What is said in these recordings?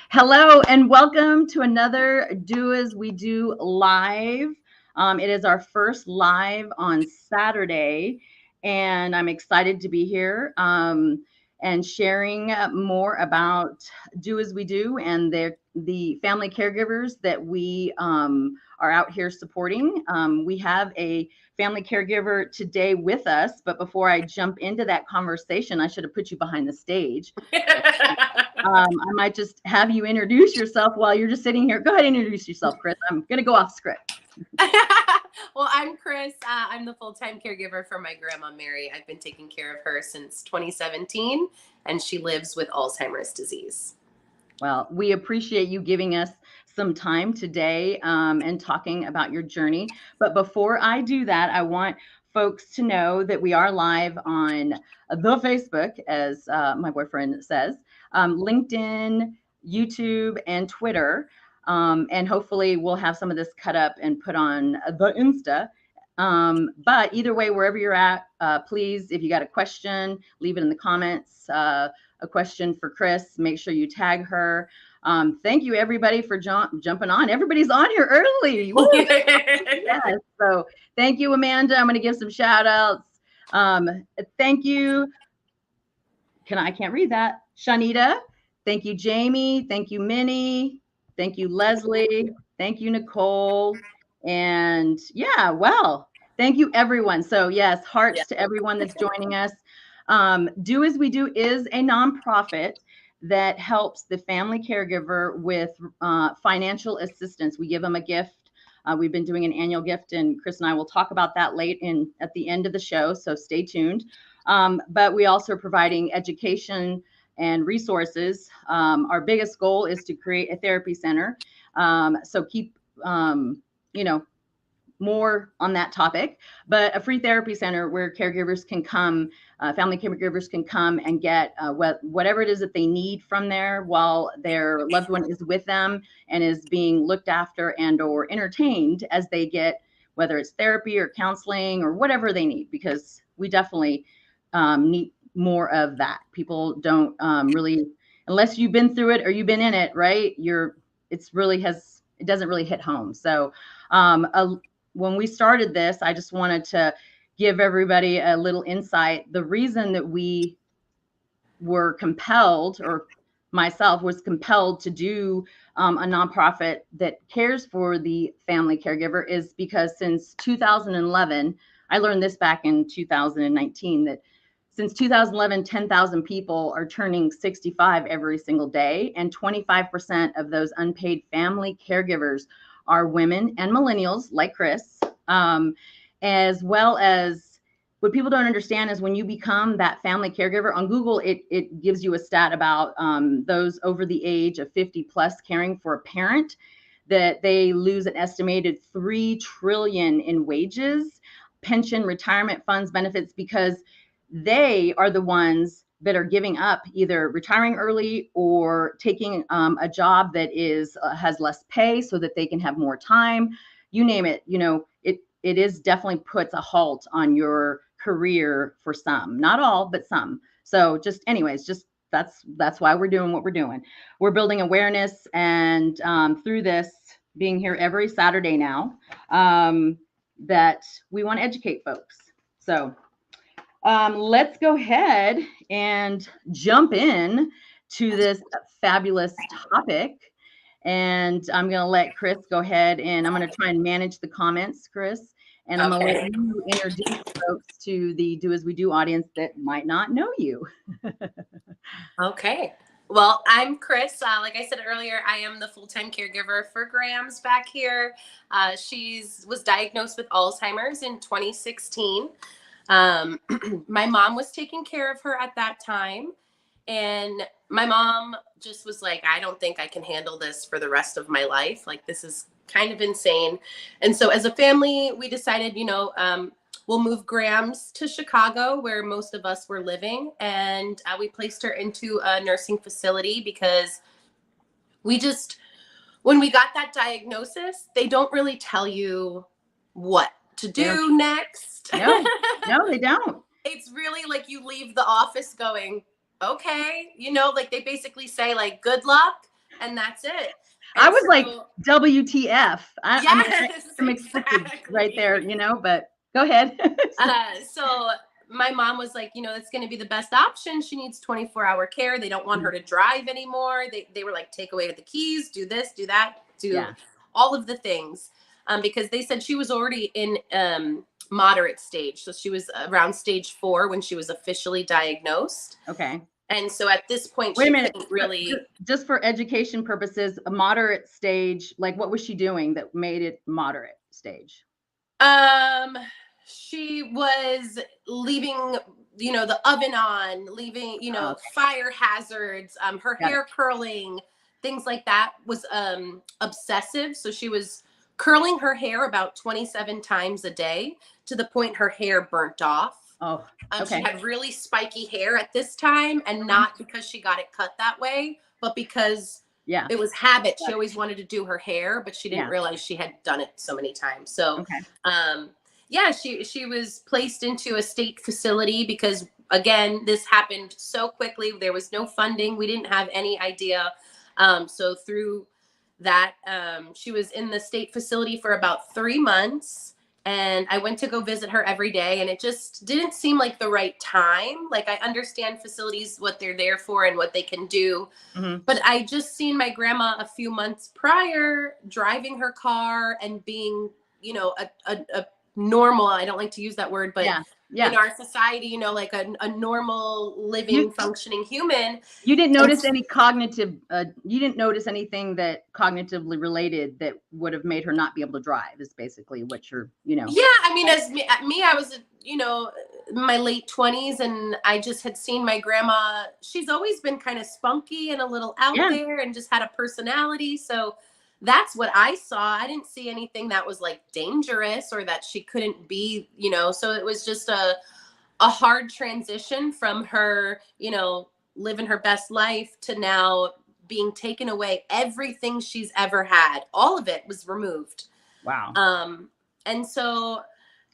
Hello and welcome to another Do As We Do live. It is our first live on Saturday, and I'm excited to be here and sharing more about Do As We Do and the family caregivers that we are out here supporting. We have a family caregiver today with us, but before I jump into that conversation, I should have put you behind the stage. I might just have you introduce yourself while you're just sitting here. Go ahead and introduce yourself, Kris. I'm going to go off script. Well, I'm Kris. I'm the full-time caregiver for my grandma, Mary. I've been taking care of her since 2017, and she lives with Alzheimer's disease. Well, we appreciate you giving us some time today and talking about your journey. But before I do that, I want folks to know that we are live on the Facebook, as my boyfriend says, LinkedIn, YouTube, and Twitter. And hopefully we'll have some of this cut up and put on the Insta. But either way, wherever you're at, please, if you got a question, leave it in the comments. A question for Kris, make sure you tag her. Thank you everybody for jumping on. Everybody's on here early. Yes. So thank you, Amanda. I'm going to give some shout outs. Thank you. I can't read that. Shanita. Thank you, Jamie. Thank you, Minnie. Thank you, Leslie. Thank you, Nicole. And yeah, well, thank you, everyone. So yes, hearts to everyone that's joining us. Do As We Do is a nonprofit that helps the family caregiver with financial assistance. We give them a gift. We've been doing an annual gift, and Kris and I will talk about that at the end of the show, so stay tuned. But we also are providing education and resources. Our biggest goal is to create a therapy center. So keep, more on that topic, but a free therapy center where caregivers can come, family caregivers can come and get whatever it is that they need from there while their loved one is with them and is being looked after and or entertained as they get, whether it's therapy or counseling or whatever they need, because we definitely need more of that. People don't really, unless you've been through it or you've been in it, right? It doesn't really hit home. So when we started this, I just wanted to give everybody a little insight. The reason that we were compelled, or myself was compelled to do a nonprofit that cares for the family caregiver, is because since 2011, I learned this back in 2019, that since 2011, 10,000 people are turning 65 every single day, and 25% of those unpaid family caregivers are women and millennials like Kris, as well as what people don't understand is when you become that family caregiver on Google, it gives you a stat about those over the age of 50 plus caring for a parent, that they lose an estimated $3 trillion in wages, pension, retirement funds, benefits, because they are the ones that are giving up, either retiring early or taking a job that has less pay so that they can have more time. You name it, it is definitely puts a halt on your career for some, not all, but some. So that's why we're doing what we're doing. We're building awareness, and through this, being here every Saturday now, that we want to educate folks. So let's go ahead and jump in to this fabulous topic. And I'm going to let Kris go ahead, and I'm going to try and manage the comments, Kris. And I'm going to let you introduce folks to the Do As We Do audience that might not know you. Okay. Well, I'm Kris. Like I said earlier, I am the full-time caregiver for Grams back here. She was diagnosed with Alzheimer's in 2016. My mom was taking care of her at that time, and my mom just was like, I don't think I can handle this for the rest of my life. Like, this is kind of insane. And so as a family, we decided, we'll move Grams to Chicago, where most of us were living. And we placed her into a nursing facility because when we got that diagnosis, they don't really tell you what to do next. No, they don't. It's really like you leave the office going, okay, like they basically say, like, good luck. and that's it. I And was like, so, WTF. I mean, yes, I'm explicit right exactly. there, you know, but go ahead. So my mom was like, that's going to be the best option. She needs 24-hour care. They don't want her to drive anymore. They were like, take away the keys, do this, do that, do Yeah. all of the things. Because they said she was already in moderate stage. So she was around stage 4 when she was officially diagnosed. Okay. And so at this point, Wait a she minute. couldn't really. Just for education purposes, a moderate stage, like what was she doing that made it moderate stage? She was leaving, the oven on, leaving, Okay. fire hazards, her Got it. hair curling, things like that, was obsessive. So she was curling her hair about 27 times a day to the point her hair burnt off. Oh, okay. She had really spiky hair at this time, and not because she got it cut that way, but because Yeah. it was habit. She always wanted to do her hair, but she didn't Yeah. realize she had done it so many times. So, Okay. yeah, she was placed into a state facility because, again, this happened so quickly. There was no funding. We didn't have any idea. So through that, she was in the state facility for about 3 months. And I went to go visit her every day, and it just didn't seem like the right time. Like, I understand facilities, what they're there for and what they can do. Mm-hmm. But I just seen my grandma a few months prior driving her car and being, a normal, I don't like to use that word, but Yeah. in our society, like a normal living, functioning human. You didn't notice any cognitive, you didn't notice anything that cognitively related that would have made her not be able to drive, is basically what you're, Yeah, I mean, as me, I was, in my late 20s, and I just had seen my grandma. She's always been kind of spunky and a little out there and just had a personality. So that's what I saw. I didn't see anything that was like dangerous or that she couldn't be, so it was just a hard transition from her, living her best life to now being taken away. Everything she's ever had, all of it was removed. Wow. And so,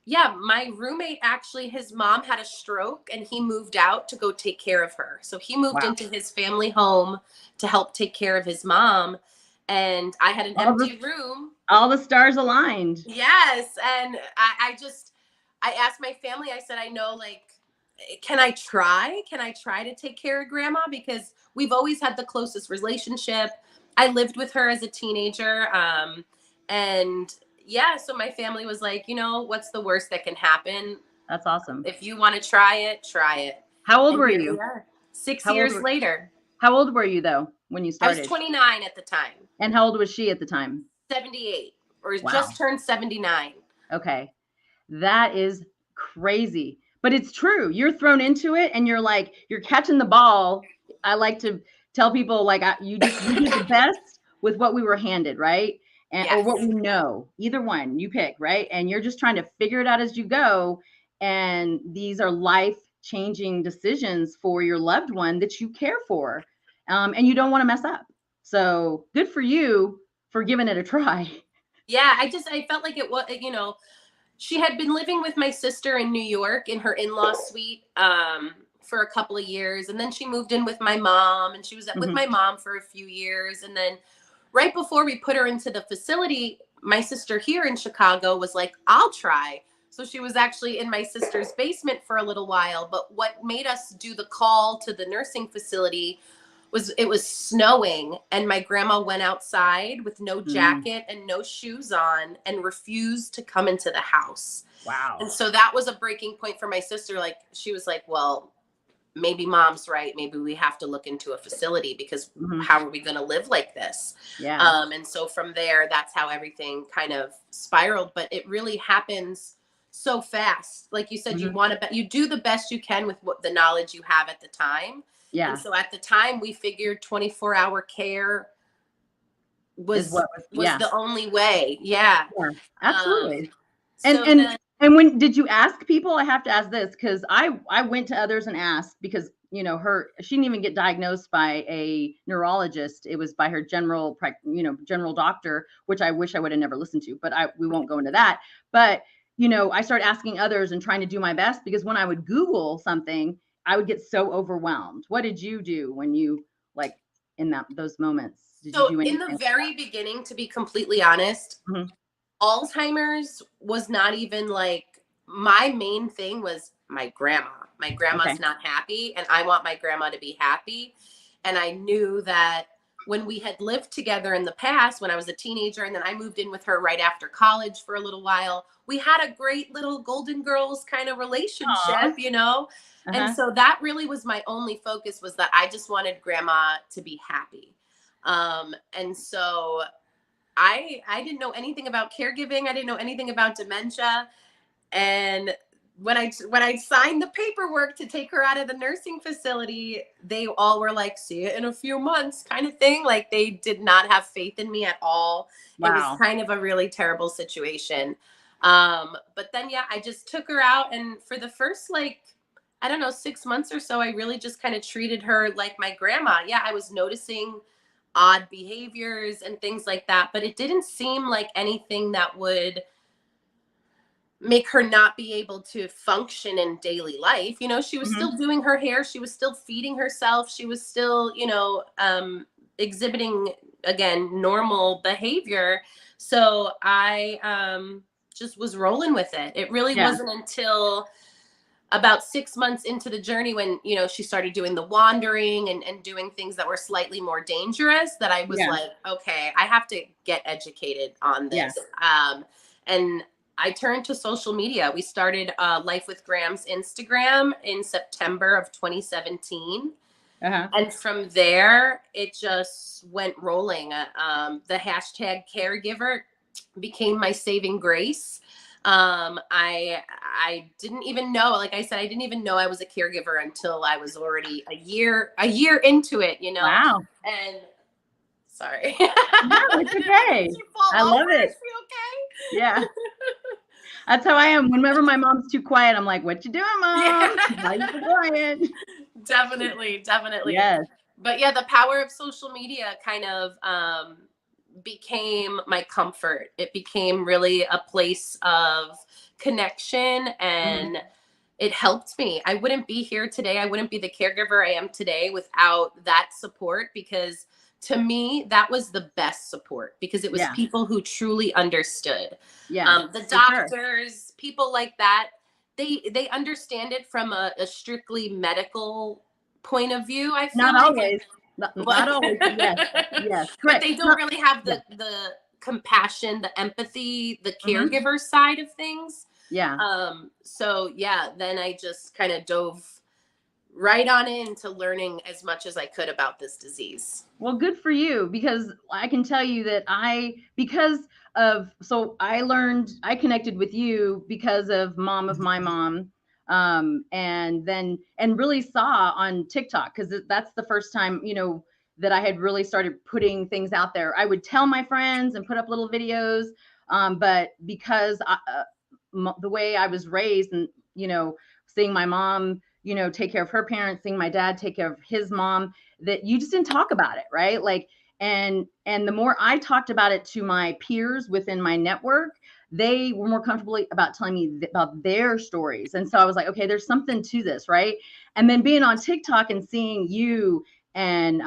yeah, my roommate, actually, his mom had a stroke and he moved out to go take care of her. So he moved into his family home to help take care of his mom. And I had an empty room. All the stars aligned. Yes. And I asked my family, I said, I know, like, can I try to take care of grandma? Because we've always had the closest relationship. I lived with her as a teenager. And yeah, so my family was like, what's the worst that can happen? That's awesome. If you want to try it, try it. How old were you? 6 years later. How old were you though when you started? I was 29 at the time. And how old was she at the time? 78, or just turned 79. Okay. That is crazy. But it's true. You're thrown into it and you're catching the ball. I like to tell people, like, you did the best with what we were handed, right? Or what we know, either one you pick, right? And you're just trying to figure it out as you go. And these are life-changing decisions for your loved one that you care for. And you don't want to mess up. So good for you for giving it a try. Yeah, I felt like it was, she had been living with my sister in New York in her in-law suite for a couple of years. And then she moved in with my mom, and she was with my mom for a few years. And then right before we put her into the facility, my sister here in Chicago was like, I'll try. So she was actually in my sister's basement for a little while. But what made us do the call to the nursing facility was it was snowing, and my grandma went outside with no jacket and no shoes on and refused to come into the house. Wow. And so that was a breaking point for my sister. Like, she was like, well, maybe mom's right. Maybe we have to look into a facility, because how are we going to live like this? Yeah. And so from there, that's how everything kind of spiraled. But it really happens so fast. Like you said, you do the best you can with the knowledge you have at the time. Yeah. And so at the time, we figured 24-hour care was the only way. Yeah. Absolutely. And when did you ask people? I have to ask this, because I went to others and asked, because she didn't even get diagnosed by a neurologist. It was by her general doctor, which I wish I would have never listened to, but we won't go into that. But I started asking others and trying to do my best, because when I would Google something, I would get so overwhelmed. What did you do when you in those moments? Did you So do in anything? the very beginning, to be completely honest, Mhm. Alzheimer's was not even like my main thing was my grandma. My grandma's Okay. not happy and I want my grandma to be happy. And I knew that when we had lived together in the past, when I was a teenager, and then I moved in with her right after college for a little while, we had a great little Golden Girls kind of relationship, you know? And Uh-huh. so that really was my only focus, was that I just wanted grandma to be happy. And so I didn't know anything about caregiving. I didn't know anything about dementia. And when I signed the paperwork to take her out of the nursing facility, they all were like, "See you in a few months," kind of thing. Like, they did not have faith in me at all. It was Wow. kind of a really terrible situation. But then yeah, I just took her out, and for the first, like, I don't know, 6 months or so, I really just kind of treated her like my grandma. Yeah, I was noticing odd behaviors and things like that, but it didn't seem like anything that would make her not be able to function in daily life. You know, she was Mhm. still doing her hair, she was still feeding herself, she was still, exhibiting, again, normal behavior. So I just was rolling with it. It really Yeah. wasn't until about 6 months into the journey, when she started doing the wandering and doing things that were slightly more dangerous, that I was Yeah. like, okay, I have to get educated on Yeah. this. And I turned to social media. We started Life with Graham's Instagram in September of 2017. Uh-huh. And from there, it just went rolling. The hashtag caregiver became my saving grace. I didn't even know, like I said, I didn't even know I was a caregiver until I was already a year into it, Wow. And sorry. No, it's okay. Did you fall I love over? it. Is she Yeah. okay? That's how I am. Whenever my mom's too quiet, I'm like, "What you doing, Yeah. mom? Why you so quiet?" Definitely. Yes. But yeah, the power of social media kind of became my comfort. It became really a place of connection, Mhm. and it helped me. I wouldn't be here today. I wouldn't be the caregiver I am today without that support, because to me, that was the best support, because it was Yeah. people who truly understood. Yeah. The For sure. doctors, people like that, they understand it from a strictly medical point of view. I feel Not like, always. Not what? always. Yes. Yes. But Correct. they don't Not, really have yeah. the compassion, the empathy, the Mhm. caregiver side of things. Yeah. So yeah, then I just kind of dove right on into learning as much as I could about this disease. Well, good for you, because I can tell you that I connected with you because of mom of my mom. And really saw on TikTok, because that's the first time, that I had really started putting things out there. I would tell my friends and put up little videos. But because the way I was raised, and, seeing my mom, take care of her parents, seeing my dad take care of his mom, that you just didn't talk about it, right? Like, and the more I talked about it to my peers within my network, they were more comfortable about telling me about their stories. And so I was like, okay, there's something to this, right? And then being on TikTok and seeing you and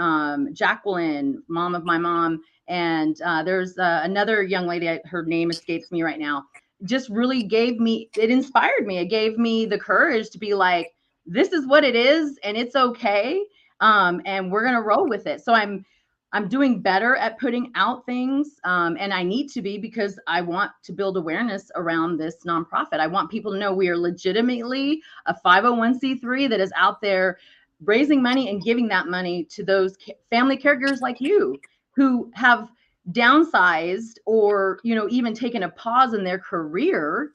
Jacqueline, mom of my mom, and there's another young lady, her name escapes me right now, just really it inspired me. It gave me the courage to be like, this is what it is, and it's okay. And we're gonna roll with it. So I'm doing better at putting out things, and I need to be, because I want to build awareness around this nonprofit. I want people to know we are legitimately a 501c3 that is out there raising money and giving that money to those family caregivers like you, who have downsized, or even taken a pause in their career,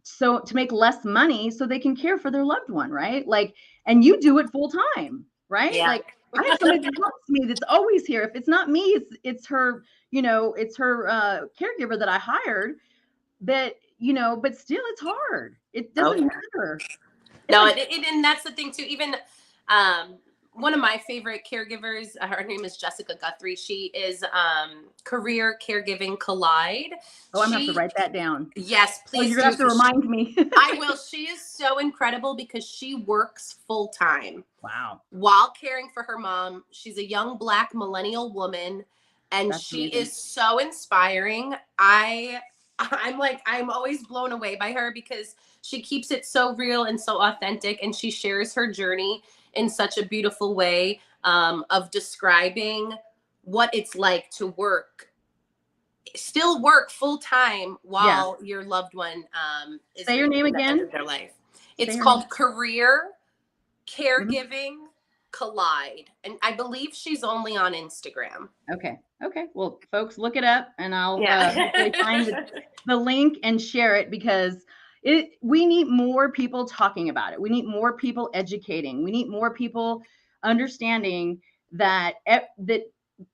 so to make less money so they can care for their loved one, right? Like, and you do it full time, right? Yeah. Like, I have somebody that helps me that's always here. If it's not me, it's her, it's her caregiver that I hired. But but still, it's hard. It Oh doesn't yeah. matter. It's No, like, and that's the thing too. Even um, one of my favorite caregivers, her name is Jessica Guthrie. She is Career Caregiving Collide. Oh, I'm gonna have to write that down. Yes, Oh, please you're gonna have to remind me. I will. She is so incredible because she works full time. Wow. While caring for her mom. She's a young Black millennial woman, and That's she amazing. is so inspiring. I'm always blown away by her because she keeps it so real and so authentic, and she shares her journey in such a beautiful way, of describing what it's like to still work full time while your loved one is Say your name in the end again. of their life. It's called Career Caregiving Collide, and I believe she's only on Instagram. Okay. Well, folks, look it up, and I'll hopefully find the link and share it, because we need more people talking about it. We need more people educating. We need more people understanding that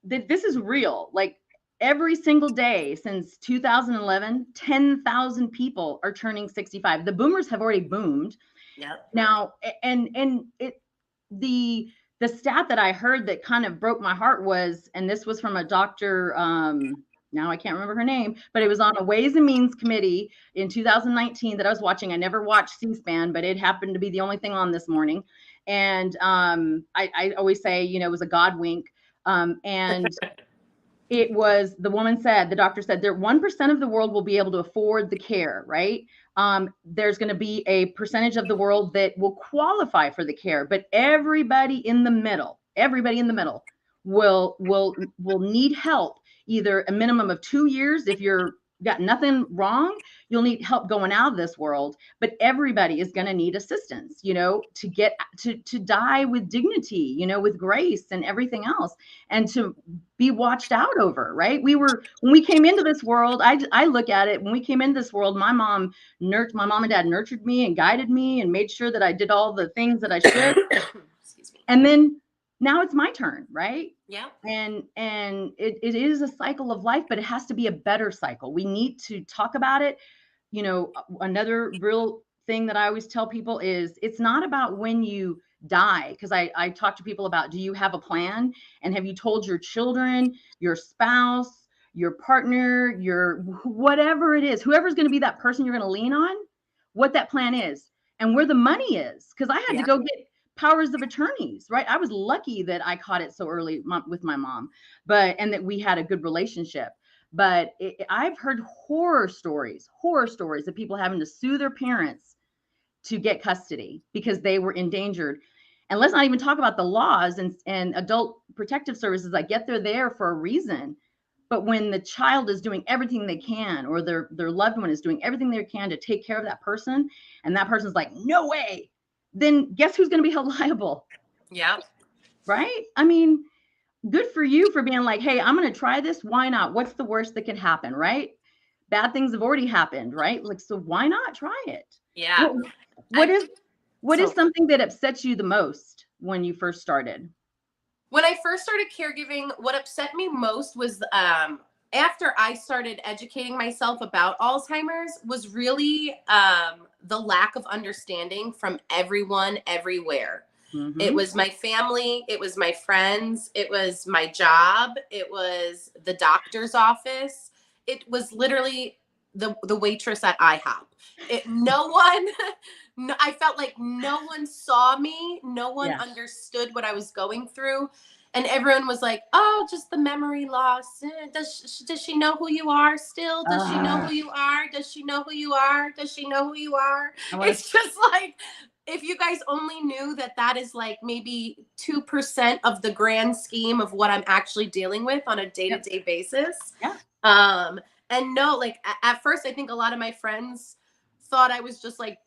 this is real. Like, every single day since 2011, 10,000 people are turning 65. The boomers have already boomed. Yep. Now, and the stat that I heard that kind of broke my heart was, and this was from a doctor, now I can't remember her name, but it was on a Ways and Means committee in 2019 that I was watching. I never watched C-SPAN, but it happened to be the only thing on this morning. And I always say, it was a God wink. And it was, the doctor said, that 1% of the world will be able to afford the care, right? There's going to be a percentage of the world that will qualify for the care, but everybody in the middle will need help, either a minimum of 2 years. If you're got nothing wrong, you'll need help going out of this world, but everybody is going to need assistance, to get to die with dignity, with grace and everything else, and to be watched out over, right? When we came into this world, I look at it, when we came into this world, my mom and dad nurtured me and guided me and made sure that I did all the things that I should. Excuse me. And then now it's my turn, right? Yeah. And it is a cycle of life, but it has to be a better cycle. We need to talk about it. Another real thing that I always tell people is, it's not about when you die, because I talk to people about, do you have a plan? And have you told your children, your spouse, your partner, your whatever it is, whoever's going to be that person you're going to lean on, what that plan is and where the money is? Because I had to go get powers of attorneys, right? I was lucky that I caught it so early with my mom, and that we had a good relationship. But I've heard horror stories of people having to sue their parents to get custody because they were endangered. And let's not even talk about the laws and adult protective services. I get they're there for a reason. But when the child is doing everything they can, or their loved one is doing everything they can to take care of that person, and that person's like, no way, then guess who's going to be held liable? Yeah. Right? I mean, good for you for being like, hey, I'm going to try this. Why not? What's the worst that can happen, right? Bad things have already happened, right? Like, so why not try it? Yeah. What is something that upsets you the most when you first started? When I first started caregiving, what upset me most was, after I started educating myself about Alzheimer's, was really the lack of understanding from everyone everywhere. Mm-hmm. It was my family, it was my friends, it was my job, it was the doctor's office, it was literally the waitress at IHOP. I felt like no one saw me, no one understood what I was going through. And everyone was like, oh, just the memory loss. Does she know who you are still? Does she know who you are? Does she know who you are? Does she know who you are? It's just like, if you guys only knew that is like maybe 2% of the grand scheme of what I'm actually dealing with on a day-to-day basis. Yeah. And no, like at first, I think a lot of my friends thought I was just like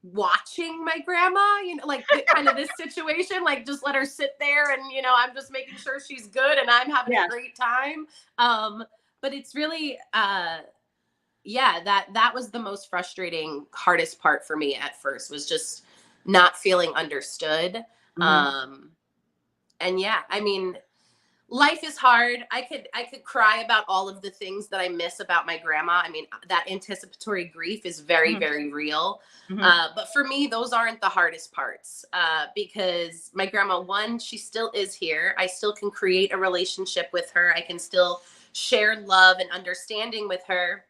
watching my grandma, like kind of this situation, like just let her sit there and, I'm just making sure she's good and I'm having a great time. But it's really, that was the most frustrating, hardest part for me at first, was just not feeling understood. Mm-hmm. And I mean, life is hard. I could cry about all of the things that I miss about my grandma. I mean, that anticipatory grief is very, Mhm. very real. Mhm. But for me, those aren't the hardest parts, because my grandma, one, she still is here. I still can create a relationship with her. I can still share love and understanding with her.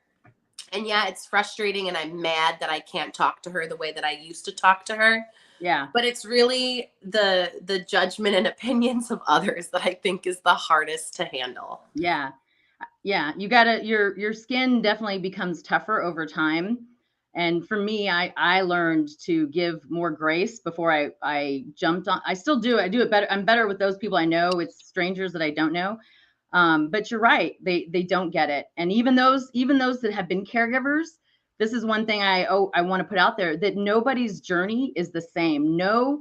And yeah, it's frustrating, and I'm mad that I can't talk to her the way that I used to talk to her. Yeah. But it's really the judgment and opinions of others that I think is the hardest to handle. Yeah. Yeah. You gotta, your skin definitely becomes tougher over time. And for me, I learned to give more grace before I jumped on. I still do. I do it better. I'm better with those people I know. It's strangers that I don't know. But you're right. They don't get it. And even those that have been caregivers, this is one thing I want to put out there, that nobody's journey is the same. No,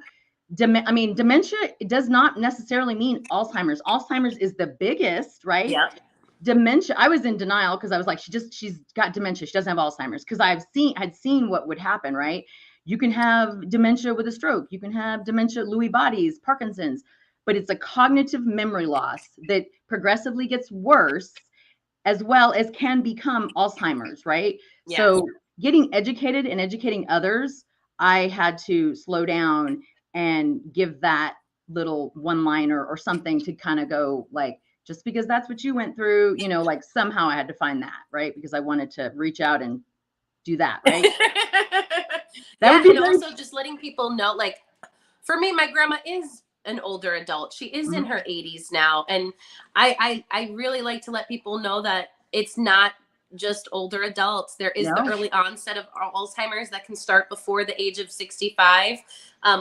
I mean, dementia, it does not necessarily mean Alzheimer's. Alzheimer's is the biggest, right? Yep. Dementia, I was in denial because I was like, she's got dementia. She doesn't have Alzheimer's, because had seen what would happen, right? You can have dementia with a stroke. You can have dementia, Lewy bodies, Parkinson's, but it's a cognitive memory loss that progressively gets worse, as well as can become Alzheimer's, right? Yes. So getting educated and educating others, I had to slow down and give that little one liner or something to kind of go like, just because that's what you went through, like somehow I had to find that, right? Because I wanted to reach out and do that, right? That would Yeah, be and very. also just letting people know, like, for me, my grandma is an older adult. She is in Mhm. her 80s now, and I really like to let people know that it's not just older adults. There is the No. early onset of Alzheimer's that can start before the age of 65.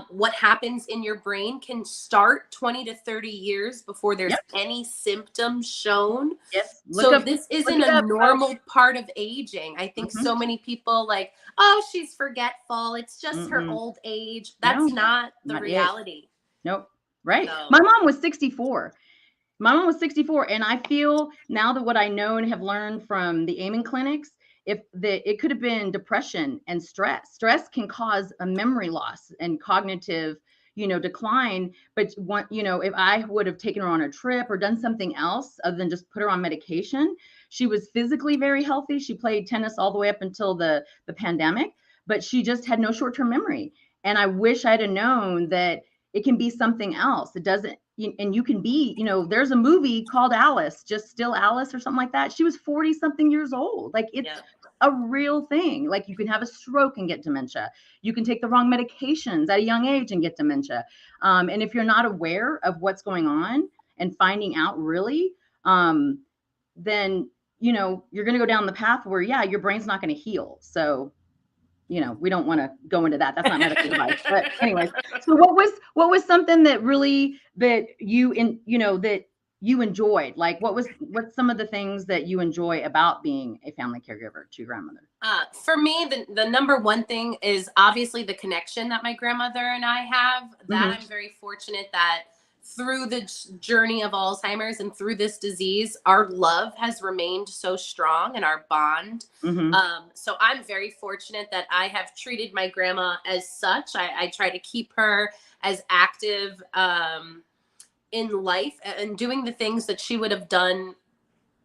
What happens in your brain can start 20 to 30 years before there's Yep. any symptoms shown. Yes. So this isn't Look it a up. normal part of aging. I think Mhm. so many people like, oh, she's forgetful. It's just her Mm-mm. old age. No, That's not the not it. reality. Nope. Right. So My mom was 64. My mom was 64, and I feel now that what I know and have learned from the Amen clinics, if that it could have been depression and stress. Stress can cause a memory loss and cognitive, decline. But if I would have taken her on a trip or done something else other than just put her on medication, she was physically very healthy. She played tennis all the way up until the pandemic, but she just had no short-term memory. And I wish I'd have known that it can be something else. It doesn't, and you can be, there's a movie called Alice, just still Alice or something like that. She was 40 something years old. Like, it's yeah. a real thing. Like, you can have a stroke and get dementia. You can take the wrong medications at a young age and get dementia. And if you're not aware of what's going on and finding out really, then, you're going to go down the path where, yeah, your brain's not going to heal. So, we don't want to go into that. That's not medical advice. But anyways, so what was something that really that you enjoyed? Like, what's some of the things that you enjoy about being a family caregiver to your grandmother? For me, the number one thing is obviously the connection that my grandmother and I have. That Mhm. I'm very fortunate that through the journey of Alzheimer's and through this disease, our love has remained so strong and our bond. Mhm. So I'm very fortunate that I have treated my grandma as such. I try to keep her as active in life and doing the things that she would have done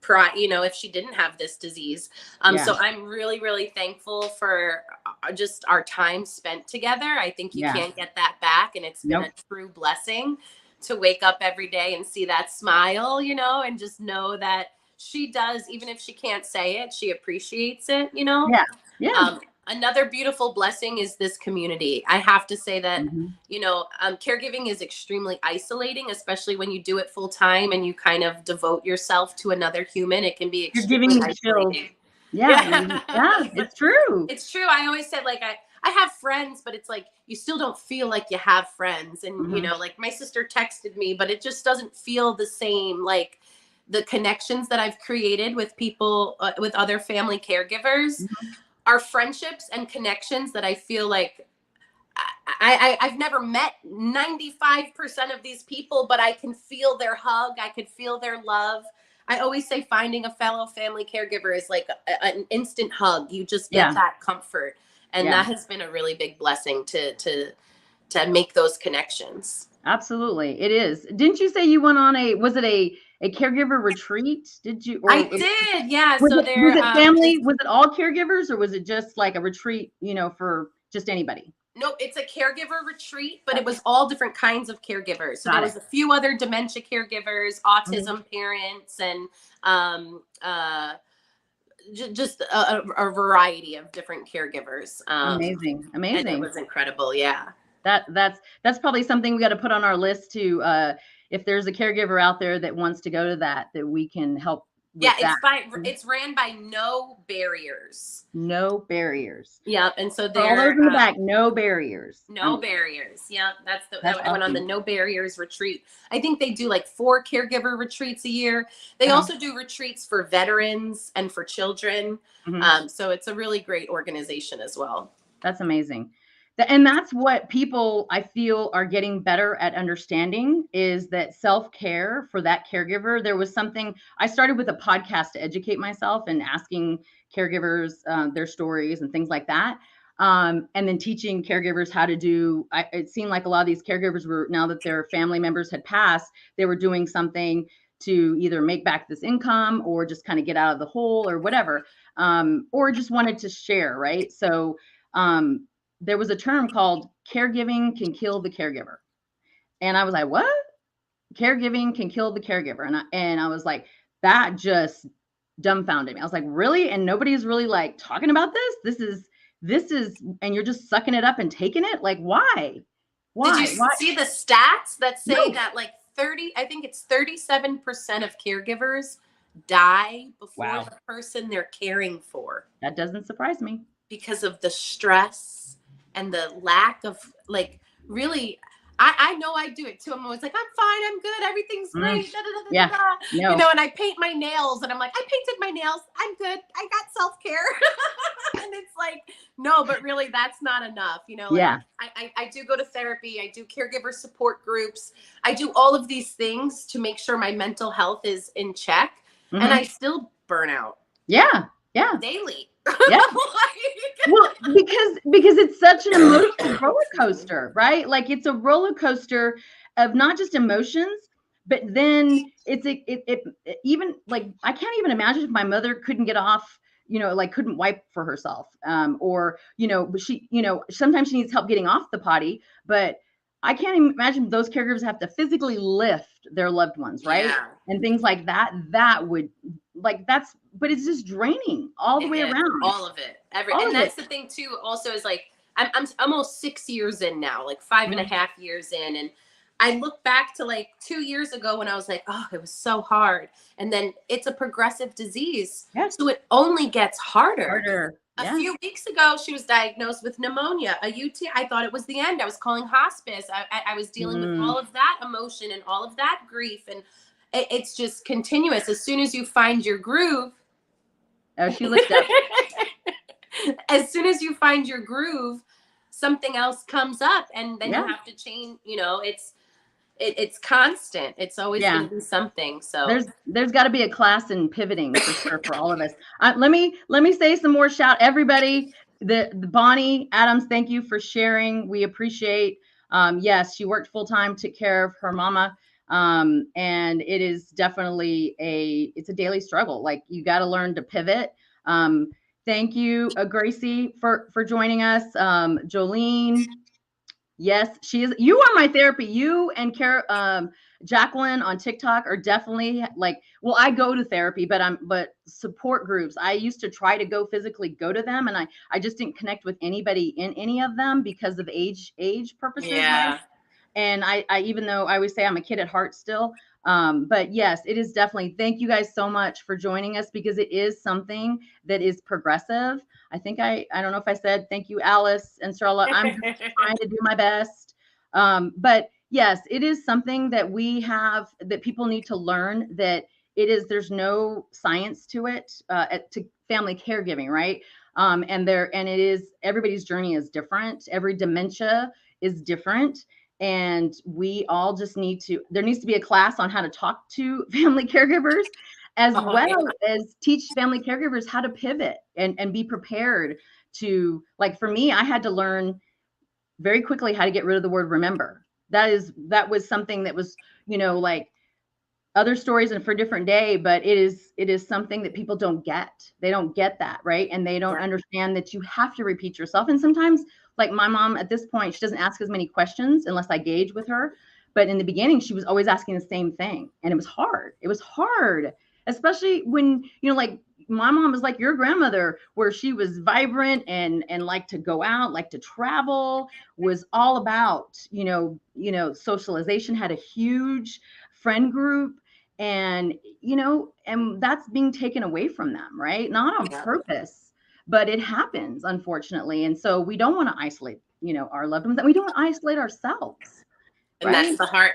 if she didn't have this disease. Yeah. So I'm really, really thankful for just our time spent together. I think you Yeah. can't get that back. And it's been Nope. a true blessing to wake up every day and see that smile, and just know that she does, even if she can't say it, she appreciates it. Yeah. Yeah. Another beautiful blessing is this community. I have to say that, Mhm. caregiving is extremely isolating, especially when you do it full time and you kind of devote yourself to another human. It can be You're giving extremely me chills. isolating. Yeah. Yeah. It's true. It's true. I always said, like, I have friends, but it's like you still don't feel like you have friends. And, Mhm. like my sister texted me, but it just doesn't feel the same. Like the connections that I've created with people, with other family caregivers, Mhm. are friendships and connections that I feel like I've never met 95% of these people, but I can feel their hug. I could feel their love. I always say finding a fellow family caregiver is like an instant hug. You just get Yeah. that comfort. And Yeah. that has been a really big blessing to make those connections. Absolutely. It is. Didn't you say you went on was it a caregiver retreat? Did you, or I did, yeah. was So it, was there, it family? Was it all caregivers, or was it just like a retreat, for just anybody? no, it's a caregiver retreat, but it was all different kinds of caregivers. So there Got it. was a few other dementia caregivers, Mhm. autism parents, and um, uh, just a variety of different caregivers. Amazing. And it Amazing. was incredible. Yeah. That's probably something we got to put on our list to, if there's a caregiver out there that wants to go to that we can help Yeah, with that. it's ran by No Barriers. No barriers. Yep, and so For all those there in the back, no barriers. No Barriers. Yeah, That's I went on the awesome. No Barriers retreat. I think they do like 4 caregiver retreats a year. They Uh-huh. also do retreats for veterans and for children. Mhm. So it's a really great organization as well. That's amazing. And that's what people, I feel, are getting better at understanding, is that self-care for that caregiver. There was something I started with, a podcast to educate myself and asking caregivers their stories and things like that. And then teaching caregivers how to do, it seemed like a lot of these caregivers were, now that their family members had passed, they were doing something to either make back this income or just kind of get out of the hole or whatever, or just wanted to share, right? So there was a term called caregiving can kill the caregiver. And I was like, what? Caregiving can kill the caregiver. And I was like, that just dumbfounded me. I was like, really? And nobody's really like talking about this? This is, and you're just sucking it up and taking it? Like, why? Did you Why? see the stats that say No. that like 37% of caregivers die before Wow. the person they're caring for That doesn't surprise me. because of the stress and the lack of like really. I know I do it too. I'm always like, I'm fine, I'm good, everything's great. Da, da, da, da, Yeah. da. No. You know, and I paint my nails and I'm like, I painted my nails, I'm good, I got self-care. And it's like, no, but really that's not enough. Like, Yeah. I do go to therapy, I do caregiver support groups, I do all of these things to make sure my mental health is in check. Mhm. And I still burn out. Yeah. Yeah. Daily. Yeah. Well, because it's such an emotional roller coaster, right? Like, it's a roller coaster of not just emotions, but then it even, like, I can't even imagine if my mother couldn't get off, like couldn't wipe for herself, or but she, sometimes she needs help getting off the potty, but I can't even imagine those caregivers have to physically lift their loved ones, right? Yeah. And things like that. That would, like, but it's just draining all the way around. All of it. All And of that's it. the thing too, also, is like I'm almost 6 years in now, like 5 and a Mhm. half years in. And I look back to like 2 years ago when I was like, oh, it was so hard. And then it's a progressive disease. Yeah. So it only gets harder. Harder. A Yeah. few weeks ago, she was diagnosed with pneumonia, a UTI. I thought it was the end. I was calling hospice. I was dealing with all of that emotion and all of that grief. And it's just continuous. As soon as you find your groove. Oh, she looked up. As soon as you find your groove, something else comes up, and then Yeah. you have to change. It's constant. It's always Yeah. going to be something. So There's got to be a class in pivoting for sure for all of us. Let me say some more. Shout everybody. The Bonnie Adams, thank you for sharing. We appreciate. Yes, she worked full time, took care of her mama, and it is definitely it's a daily struggle. Like, you got to learn to pivot. Thank you, Gracie, for joining us. Jolene. Yes, she is. You are my therapy. You and Jacqueline on TikTok are definitely, like, well, I go to therapy, but support groups. I used to try to physically go to them, and I just didn't connect with anybody in any of them because of age purposes. yeah. Right? And I even though I always say I'm a kid at heart still, but yes, it is definitely. Thank you guys so much for joining us, because it is something that is progressive. I think I don't know if I said thank you, Alice and Charlotte. I'm just trying to do my best. But yes, it is something that that people need to learn, that there's no science to it, to family caregiving, right? And it is, everybody's journey is different. Every dementia is different. And we all just there needs to be a class on how to talk to family caregivers, as well as teach family caregivers how to pivot and be prepared to, like, for me, I had to learn very quickly how to get rid of the word remember. that was something that was, like other stories and for a different day, but it is something that people don't get. They don't get that, right? And they don't understand that you have to repeat yourself. And sometimes, like my mom at this point, she doesn't ask as many questions unless I gauge with her. But in the beginning, she was always asking the same thing. And it was hard. It was hard, especially when, like my mom was like your grandmother, where she was vibrant and liked to go out, liked to travel, was all about, socialization, had a huge friend group, and and that's being taken away from them, right? Not on purpose, but it happens, unfortunately. And so we don't want to isolate our loved ones, and we don't want to isolate ourselves, and right? that's the hard,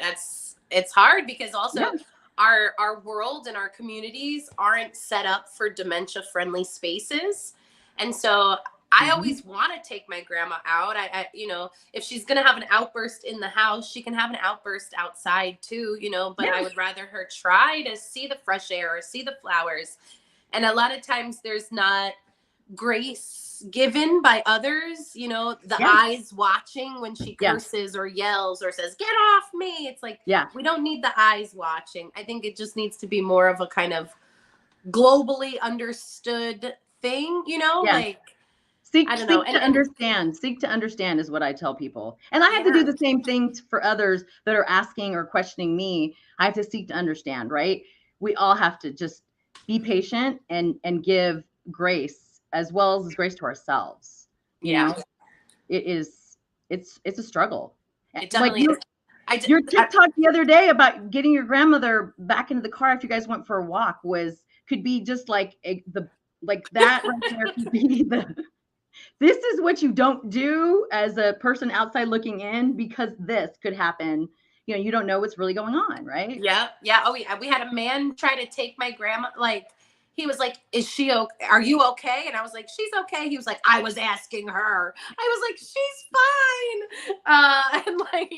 it's hard because also our world and our communities aren't set up for dementia friendly spaces. And so I always want to take my grandma out. I if she's going to have an outburst in the house, she can have an outburst outside too, but I would rather her try to see the fresh air or see the flowers. And a lot of times there's not grace given by others, the eyes watching when she curses or yells or says, "Get off me." It's like, we don't need the eyes watching. I think it just needs to be more of a kind of globally understood thing, like, Seek to understand is what I tell people. And I have to do the same thing for others that are asking or questioning me. I have to seek to understand, right? We all have to just be patient and give grace, as well as grace to ourselves. You know, it's a struggle. It definitely is. Your TikTok the other day about getting your grandmother back into the car after you guys went for a walk could be just like that right there could be this is what you don't do as a person outside looking in, because this could happen. You don't know what's really going on, right? Yeah. Oh, yeah. We had a man try to take my grandma. Like, he was like, "Is she okay? Are you okay?" And I was like, "She's okay." He was like, "I was asking her." I was like, "She's fine." And like,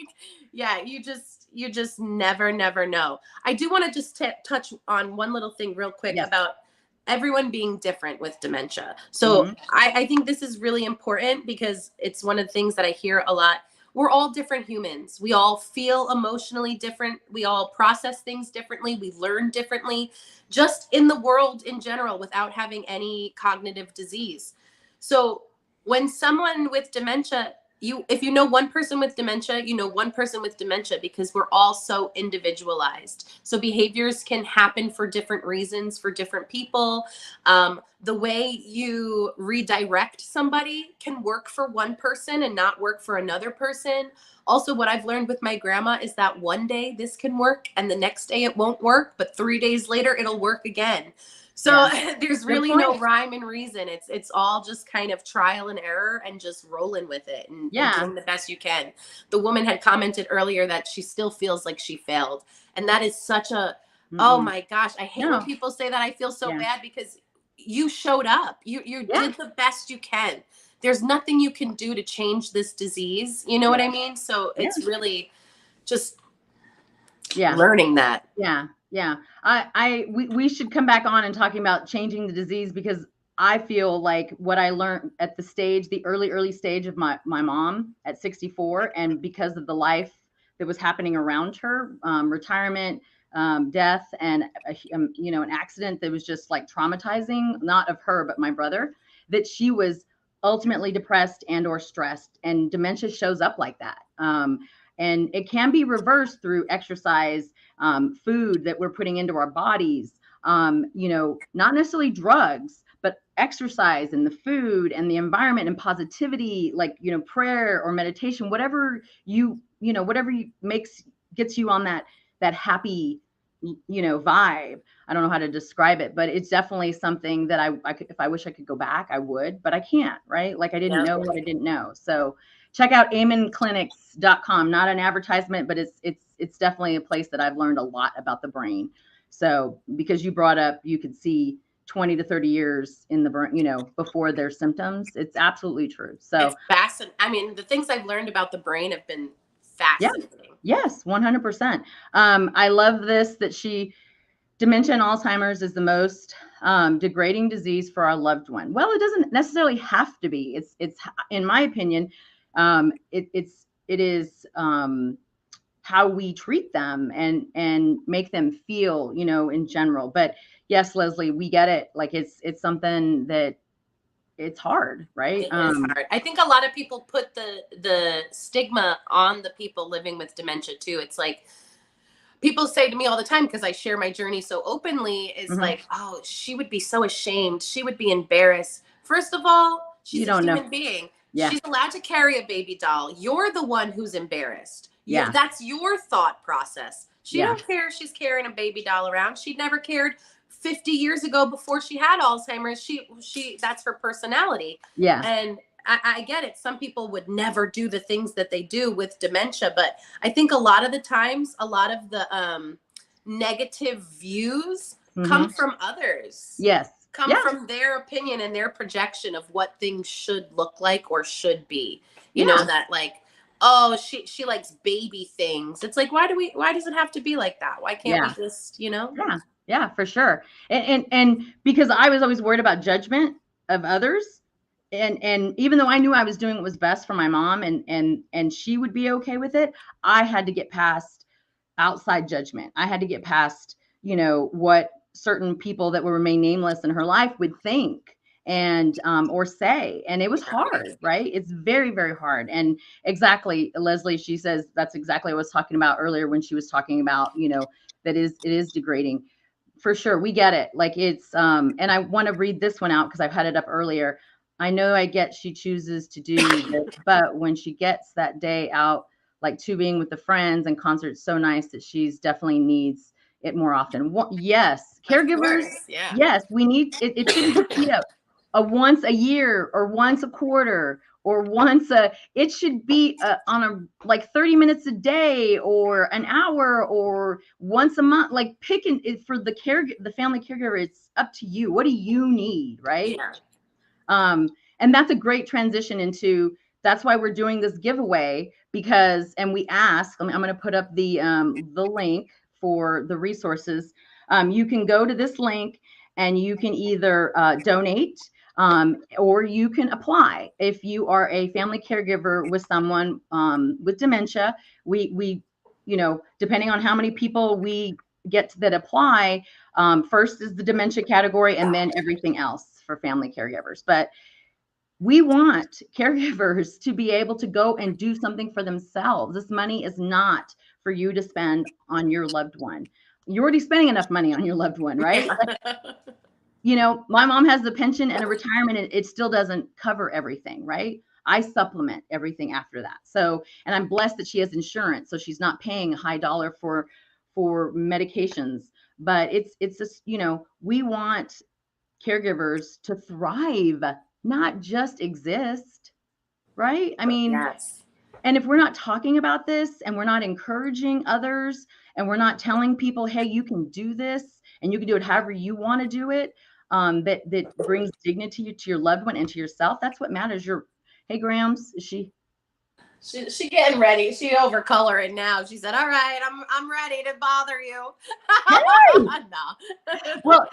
you just never know. I do want to just touch on one little thing real quick about everyone being different with dementia. So I think this is really important because it's one of the things that I hear a lot. We're all different humans. We all feel emotionally different. We all process things differently. We learn differently, just in the world in general, without having any cognitive disease. So when someone with dementia, if you know one person with dementia, you know one person with dementia, because we're all so individualized. So behaviors can happen for different reasons for different people. The way you redirect somebody can work for one person and not work for another person. Also, what I've learned with my grandma is that one day this can work and the next day it won't work, but 3 days later it'll work again. So there's really no rhyme and reason. It's all just kind of trial and error and just rolling with it and doing the best you can. The woman had commented earlier that she still feels like she failed. And that is such a, oh my gosh, I hate when people say that. I feel so bad because you showed up. You did the best you can. There's nothing you can do to change this disease. You know what I mean? So it's really just learning that. Yeah. We should come back on and talking about changing the disease, because I feel like what I learned at the early stage of my mom at 64, and because of the life that was happening around her, retirement, death, and an accident that was just like traumatizing, not of her, but my brother, that she was ultimately depressed and or stressed, and dementia shows up like that. And it can be reversed through exercise, food that we're putting into our bodies, not necessarily drugs, but exercise and the food and the environment and positivity, like, prayer or meditation, whatever gets you on that happy, vibe. I don't know how to describe it, but it's definitely something that I could, if I wish I could go back, I would, but I can't, right? Like, I didn't know what I didn't know. So check out amenclinics.com. Not an advertisement, but it's definitely a place that I've learned a lot about the brain. So because you brought up, you could see 20 to 30 years in the brain, before their symptoms. It's absolutely true. So it's fascinating. I mean, the things I've learned about the brain have been fascinating. Yes, 100%. I love this, that dementia and Alzheimer's is the most degrading disease for our loved one. Well, it doesn't necessarily have to be. It's in my opinion, it is how we treat them and make them feel, you know, in general. But yes, Leslie, we get it. Like it's something that it's hard, right? It is hard. I think a lot of people put the stigma on the people living with dementia too. It's like people say to me all the time, because I share my journey so openly, is like, oh, she would be so ashamed. She would be embarrassed. First of all, she's a human being. Yeah. She's allowed to carry a baby doll. You're the one who's embarrassed. Yeah. That's your thought process. She don't care if she's carrying a baby doll around. She never cared 50 years ago before she had Alzheimer's. She that's her personality. Yeah. And I get it. Some people would never do the things that they do with dementia, but I think a lot of the times, a lot of the negative views come from others. Yes. Come from their opinion and their projection of what things should look like or should be. You know, that like, oh, she likes baby things. It's like, why does it have to be like that? Why can't we just, you know? Yeah. Yeah, for sure. And because I was always worried about judgment of others. And even though I knew I was doing what was best for my mom and she would be okay with it, I had to get past outside judgment. I had to get past, you know, what certain people that will remain nameless in her life would think and or say. And it was hard, right? It's very, very hard. And exactly, Leslie, she says that's exactly what I was talking about earlier when she was talking about, you know, that it is degrading. For sure. We get it. Like it's and I want to read this one out because I've had it up earlier. I know I get she chooses to do this, but when she gets that day out, like tubing with the friends and concerts, so nice that she's definitely needs it more often. Yes, caregivers. Yes, we need it. It shouldn't just be a once a year or once a quarter or once it should be on a like 30 minutes a day or an hour or once a month. Like picking it for the family caregiver. It's up to you. What do you need, right? Yeah. And that's a great transition into, that's why we're doing this giveaway because, and we ask, I'm going to put up the link for the resources. You can go to this link and you can either donate or you can apply. If you are a family caregiver with someone with dementia, we, you know, depending on how many people we get that apply, first is the dementia category and then everything else for family caregivers. But we want caregivers to be able to go and do something for themselves. This money is not for you to spend on your loved one. You're already spending enough money on your loved one, right? You know, my mom has the pension and a retirement and it still doesn't cover everything, right? I supplement everything after that. So, and I'm blessed that she has insurance, so she's not paying a high dollar for medications. But it's just, you know, we want caregivers to thrive, not just exist, right? I mean, and if we're not talking about this and we're not encouraging others and we're not telling people, hey, you can do this and you can do it however you want to do it, that brings dignity to your loved one and to yourself, that's what matters. Hey, Grams, is she getting ready. She overcoloring now. She said, all right, I'm ready to bother you. Hey! No. well,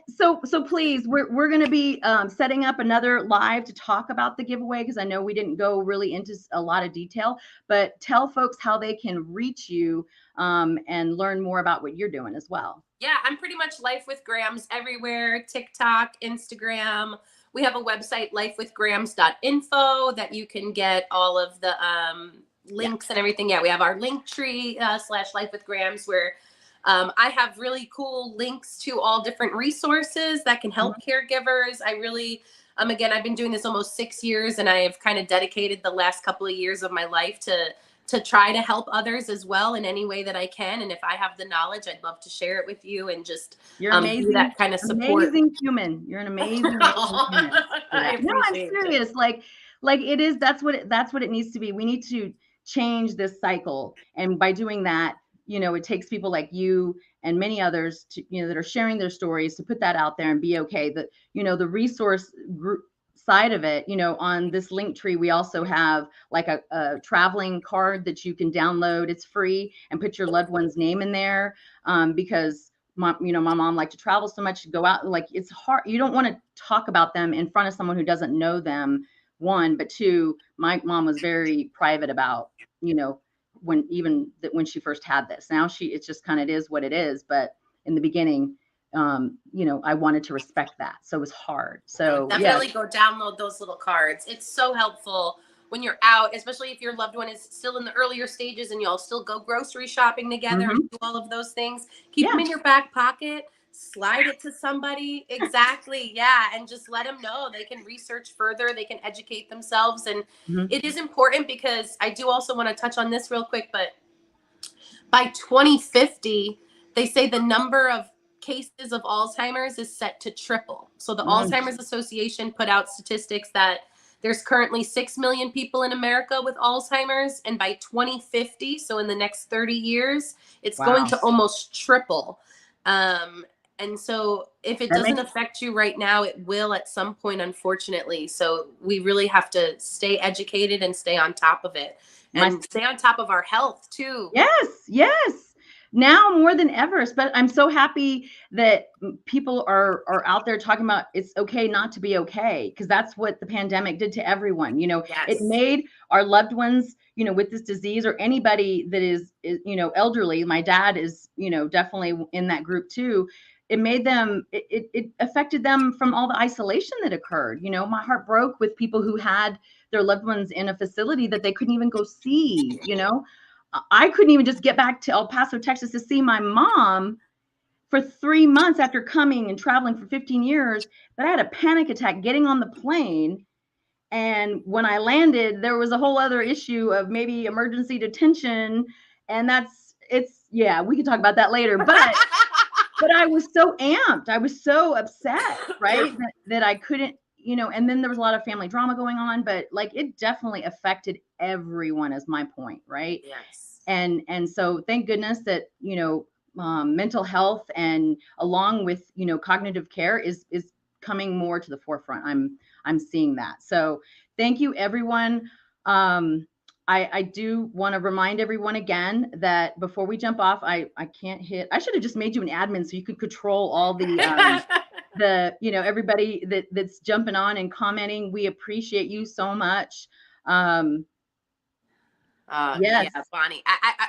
so please, we're going to be setting up another live to talk about the giveaway because I know we didn't go really into a lot of detail, but tell folks how they can reach you and learn more about what you're doing as well. Yeah, I'm pretty much Life with Grams everywhere, TikTok, Instagram. We have a website, lifewithgrams.info, that you can get all of the links and everything. Yeah, we have our link tree /Life with Grams where I have really cool links to all different resources that can help caregivers. I really, again, I've been doing this almost 6 years and I have kind of dedicated the last couple of years of my life to try to help others as well in any way that I can. And if I have the knowledge, I'd love to share it with you and just you're amazing, do that kind of support. Amazing human. You're an amazing human. No, I'm serious. It. Like it is. That's what it needs to be. We need to change this cycle. And by doing that, you know, it takes people like you and many others to, you know, that are sharing their stories to put that out there and be okay. That, you know, the resource group side of it, you know, on this link tree, we also have like a traveling card that you can download. It's free, and put your loved one's name in there because my mom liked to travel so much, to go out. Like it's hard. You don't want to talk about them in front of someone who doesn't know them. One, but two, my mom was very private about, you know, when she first had this. Now it's just kind of, it is what it is. But in the beginning, I wanted to respect that. So it was hard. So definitely go download those little cards. It's so helpful when you're out, especially if your loved one is still in the earlier stages and y'all still go grocery shopping together and do all of those things. Keep them in your back pocket, slide it to somebody. Exactly. Yeah. And just let them know they can research further. They can educate themselves. And it is important, because I do also want to touch on this real quick, but by 2050, they say the number of cases of Alzheimer's is set to triple. So the Alzheimer's Association put out statistics that there's currently 6 million people in America with Alzheimer's. And by 2050, so in the next 30 years, it's going to almost triple. And so if it doesn't affect you right now, it will at some point, unfortunately. So we really have to stay educated and stay on top of it, and stay on top of our health too. Yes. Now more than ever, but I'm so happy that people are out there talking about it's okay not to be okay, because that's what the pandemic did to everyone. It made our loved ones, with this disease, or anybody that is elderly. My dad is, definitely in that group too. It made them, it affected them from all the isolation that occurred. My heart broke with people who had their loved ones in a facility that they couldn't even go see. I couldn't even just get back to El Paso, Texas to see my mom for 3 months after coming and traveling for 15 years, that I had a panic attack getting on the plane. And when I landed, there was a whole other issue of maybe emergency detention. And we can talk about that later. But I was so amped. I was so upset, right? that I couldn't, and then there was a lot of family drama going on, but it definitely affected everyone, is my point, right? Yes. And so thank goodness that, mental health, and along with, cognitive care is coming more to the forefront. I'm seeing that. So thank you, everyone. I do want to remind everyone again that before we jump off, I should have just made you an admin so you could control all the everybody that's jumping on and commenting. We appreciate you so much. Yeah, Bonnie,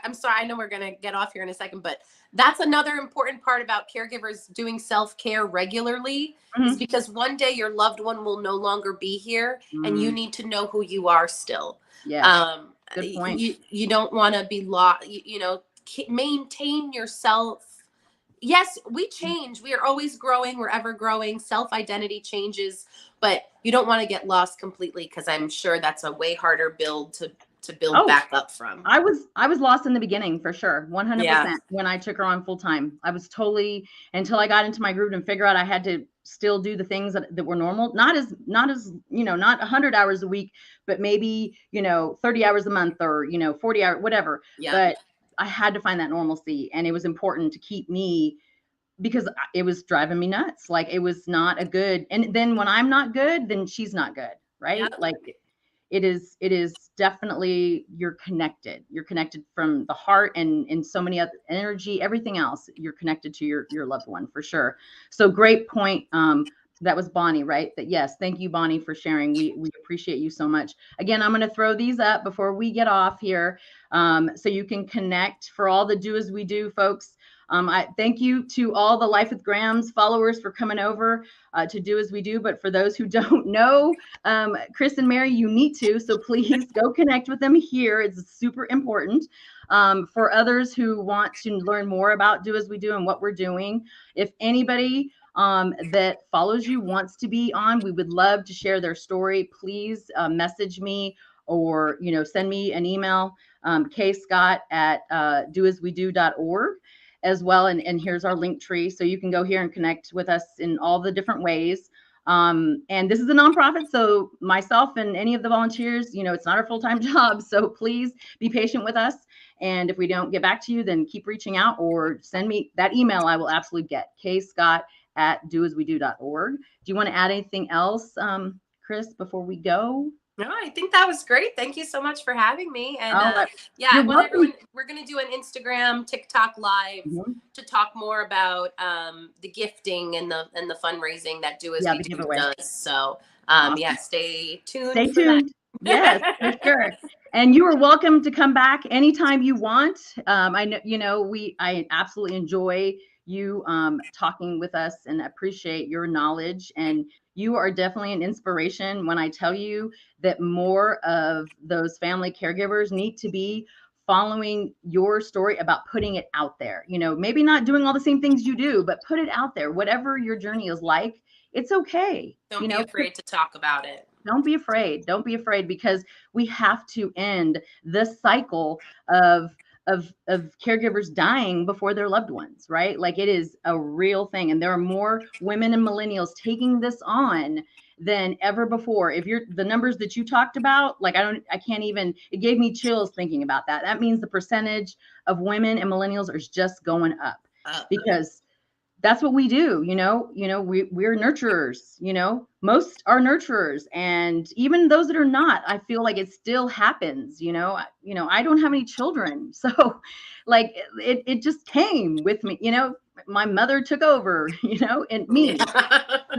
I'm sorry. I know we're going to get off here in a second, but that's another important part about caregivers doing self-care regularly, is because one day your loved one will no longer be here, and you need to know who you are still. Good point. You don't want to be lost, maintain yourself. Yes, we change. We are always growing. We're ever growing. Self-identity changes, but you don't want to get lost completely, because I'm sure that's a way harder build to build back up from. I was lost in the beginning, for sure. 100%. When I took her on full time, I was totally, until I got into my groove and figure out I had to still do the things that were normal. Not as, not 100 hours a week, but maybe, 30 hours a month, or, 40 hours, whatever. But I had to find that normalcy, and it was important to keep me, because it was driving me nuts. It was not a good, and then when I'm not good, then she's not good. Right. It is definitely, you're connected from the heart, and so many other energy, everything else, you're connected to your loved one, for sure. So great point. That was Bonnie, right? Yes. Thank you, Bonnie, for sharing. We appreciate you so much. Again, I'm going to throw these up before we get off here, so you can connect. For all the Do As We Do folks, I thank you to all the Life with Grams followers for coming over to Do As We Do. But for those who don't know, Kris and Mary, you need to. So please go connect with them here. It's super important. For others who want to learn more about Do As We Do and what we're doing, if anybody that follows you wants to be on, we would love to share their story. Please message me, or send me an email, kscott@doaswedo.org as well. And here's our link tree, so you can go here and connect with us in all the different ways. And this is a nonprofit, so myself and any of the volunteers, it's not our full-time job, so please be patient with us. And if we don't get back to you, then keep reaching out, or send me that email. I will absolutely get kscott@doaswedo.org. Do you want to add anything else, Kris, before we go? No, I think that was great. Thank you so much for having me. And I want everyone, we're going to do an Instagram, TikTok live to talk more about the gifting and the fundraising that Do As We Do does. So stay tuned. Stay tuned. Yes, for sure. And you are welcome to come back anytime you want. I know, I absolutely enjoy you talking with us and appreciate your knowledge. And you are definitely an inspiration when I tell you that more of those family caregivers need to be following your story about putting it out there. Maybe not doing all the same things you do, but put it out there. Whatever your journey is like, it's okay. Don't be afraid to talk about it. Don't be afraid. Don't be afraid, because we have to end this cycle of caregivers dying before their loved ones, right? Like, it is a real thing. And there are more women and millennials taking this on than ever before. If the numbers that you talked about, like, I can't even, it gave me chills thinking about that. That means the percentage of women and millennials is just going up, because that's what we do. We're nurturers, most are nurturers. And even those that are not, I feel like it still happens. I don't have any children. So like, it just came with me, my mother took over, and me.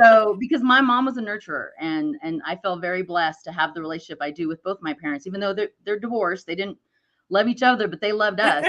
So, because my mom was a nurturer, and I felt very blessed to have the relationship I do with both my parents, even though they're divorced. They didn't love each other, but they loved us.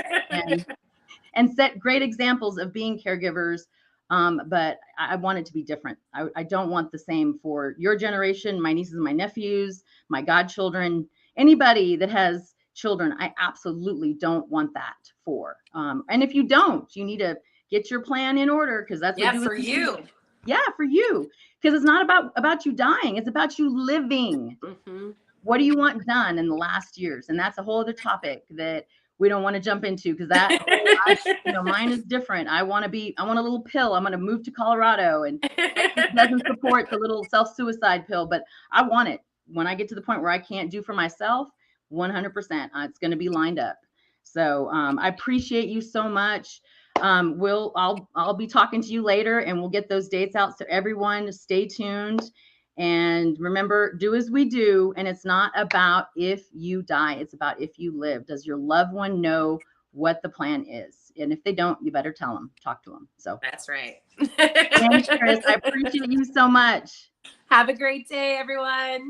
And set great examples of being caregivers. But I want it to be different. I don't want the same for your generation, my nieces and my nephews, my godchildren, anybody that has children. I absolutely don't want that for. And if you don't, you need to get your plan in order, because that's what for you. Yeah, for you. Because it's not about you dying. It's about you living. Mm-hmm. What do you want done in the last years? And that's a whole other topic that we don't want to jump into, because that mine is different. I want a little pill. I'm going to move to Colorado, and it doesn't support the little self-suicide pill, but I want it. When I get to the point where I can't do for myself, 100%, it's going to be lined up. So I appreciate you so much. I'll be talking to you later, and we'll get those dates out. So everyone, stay tuned. And remember, do as we do. And it's not about if you die, it's about if you live. Does your loved one know what the plan is? And if they don't, you better tell them, talk to them. So that's right. Thanks, Kris. I appreciate you so much. Have a great day, everyone.